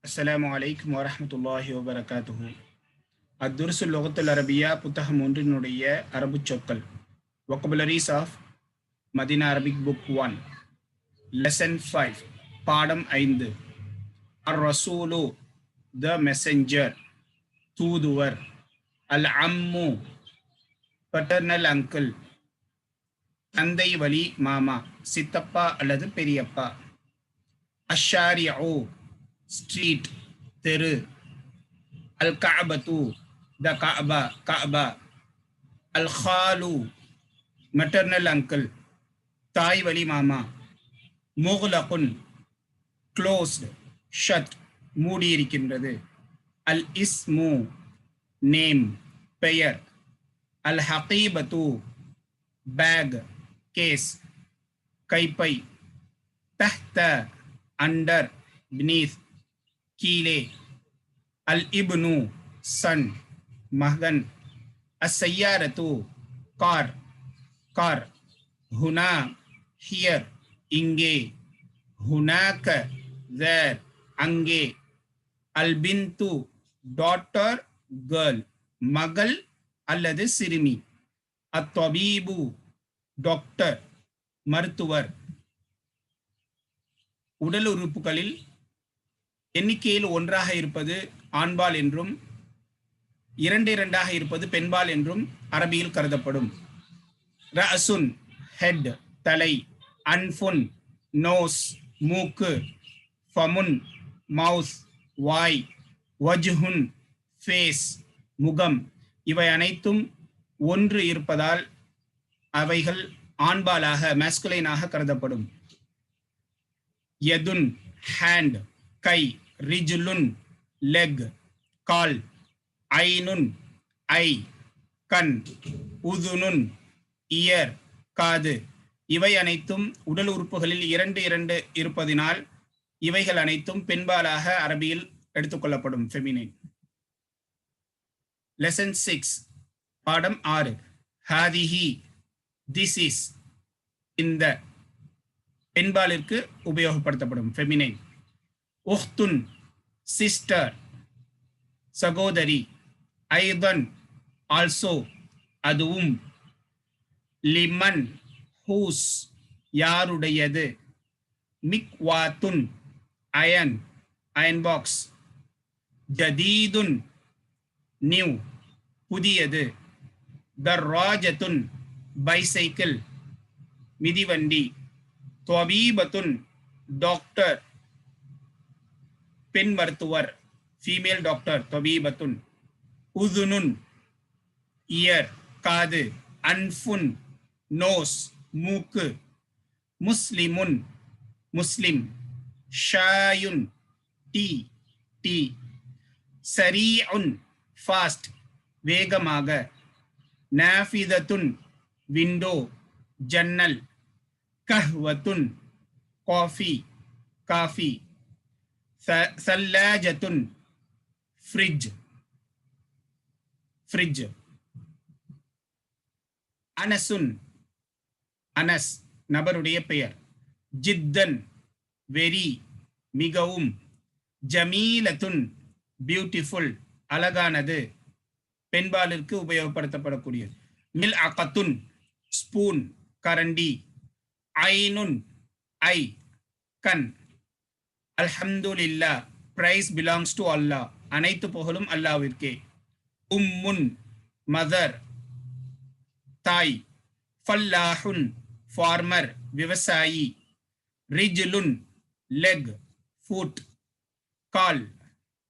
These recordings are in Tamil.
அஸ்ஸலாமு அலைக்கும் வரஹ்மத்துல்லாஹி வபரகாத்துஹு. அத்துருசுல் லுகத்துல் அரபியா புத்தகம் ஒன்றினுடைய அரபு சொற்கள். Vocabularies of Madinah Arabic book 1 lesson 5 பாடம் 5. அர் ரசூலு த மெசஞ்சர் தூதுவர். அல் அம்மு பட்டர்னல் அங்கிள் தந்தை வழி மாமா சித்தப்பா அல்லது பெரியப்பா. அஷாரிஉ ஸ்ட்ரீட் தெரு. அல் கஅபத்து த கஅபா கஅபா. அல் ஹாலு மெட்டர்னல் அங்கிள் தாய் வழி மாமா. முக்லகுன் க்ளோஸ்ட் ஷட் மூடியிருக்கின்றது. அல் இஸ்மு நேம் பெயர். அல் ஹகீபத்து பேக் கேஸ் கைப்பை. தஹ்த அண்டர் beneath கீழே. அல் இப்னு சன் மகன். அஸ்ஸையாரத்து கார் கார். ஹுனா ஹியர் இங்கே. ஹுனாக there அங்கே. அல் பின்து டாட்டர் கேர்ள் மகள் அல்லது சிறுமி. அத்தபீபு டாக்டர் மருத்துவர். உடல் உறுப்புகளில் எண்ணிக்கையில் ஒன்றாக இருப்பது ஆண்பால் என்றும் இரண்டாக இருப்பது பெண்பால் என்றும் அரபியில் கருதப்படும். ரஅசுன் ஹெட் தலை. அன்ஃபுன் நோஸ் மூக்கு. ஃபமுன் மவுத் வாய். வஜ்ஹுன் ஃபேஸ் முகம். இவை அனைத்தும் ஒன்று இருப்பதால் அவைகள் ஆண்பாலாக மேஸ்குலைனாக கருதப்படும். யதுன் ஹேண்ட் கை. ரிஜுலுன் லெக் கால். ஐனுன் ஐ கண். உதுனுன் இயர் காது. இவை அனைத்தும் உடல் உறுப்புகளில் இரண்டு இருப்பதினால் இவைகள் அனைத்தும் பெண்பாலாக அரபியில் எடுத்துக்கொள்ளப்படும் ஃபெமினைன். லெசன் 6 பாடம் 6. ஹாதிஹி திஸ் இஸ் இந்த பெண்பாலிற்கு உபயோகப்படுத்தப்படும் ஃபெமினைன். உஹ்துன் சிஸ்டர் சகோதரி. ஐதன் ஆல்சோ அதுவும். லிமன் ஹூஸ் யாருடையது. மிக்வாத்துன் அயன் அயன் பாக்ஸ். ஜதீதுன் நியூ புதியது. தர்ராஜத்துன் பைசைக்கிள் மிதிவண்டி. தொபீபத்துன் டாக்டர் பெண் மருத்துவர் ஃபீமேல் டாக்டர் தொபீபத்துன். உதுனுன் இயர் காது. அன்ஃபுன் நோஸ் மூக்கு. முஸ்லிமுன் முஸ்லிம். ஷாயுன் டீ டீ. சரீஉன் ஃபாஸ்ட் வேகமாக. நாஃபிதத்துன் விண்டோ ஜன்னல். கஹ்வத்துன் காஃபி காஃபி. சல்லாஜத்துன் ஃப்ரிட்ஜ் ஃப்ரிட்ஜ். அனசுன் அனஸ் நபருடைய பெயர். ஜித்தன் வெரி மிகவும். ஜமீலத்துன் பியூட்டிஃபுல் அழகானது பெண்பாலிற்கு உபயோகப்படுத்தப்படக்கூடியது. மில் அகத்துன் ஸ்பூன் கரண்டி. ஐனுன் ஐ கண். அல்ஹம்துலில்லாஹ் பிரைஸ் பிலாங்ஸ் டு அல்லாஹ் அனைத்து புகழும் அல்லாஹ்விற்கே. உம்முன் மதர் தாய். ஃபல்லாஹுன் ஃபார்மர் விவசாயி. ரிஜ்லுன் லெக் ஃபுட் கால்.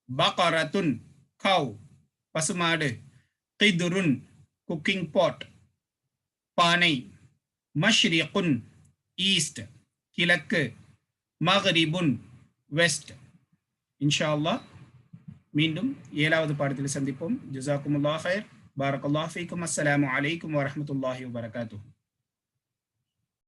பகரத்துன் கவ் பசுமாடு. கிதுருன் குக்கிங் பாட் பானை. மஷ்ரிகுன் ஈஸ்ட் கிழக்கு. மக்ரிபுன் வெஸ்ட். இன்ஷா அல்லாஹ் மீண்டும் 7வது பாடத்தில் சந்திப்போம். ஜஸாக்குமுல்லாஹ் ஹைர். பாரக்கல்லாஹு ஃபீக்கும். அஸ்ஸலாமு அலைக்கும் வரஹ்மத்துல்லாஹி வபரகாத்துஹு.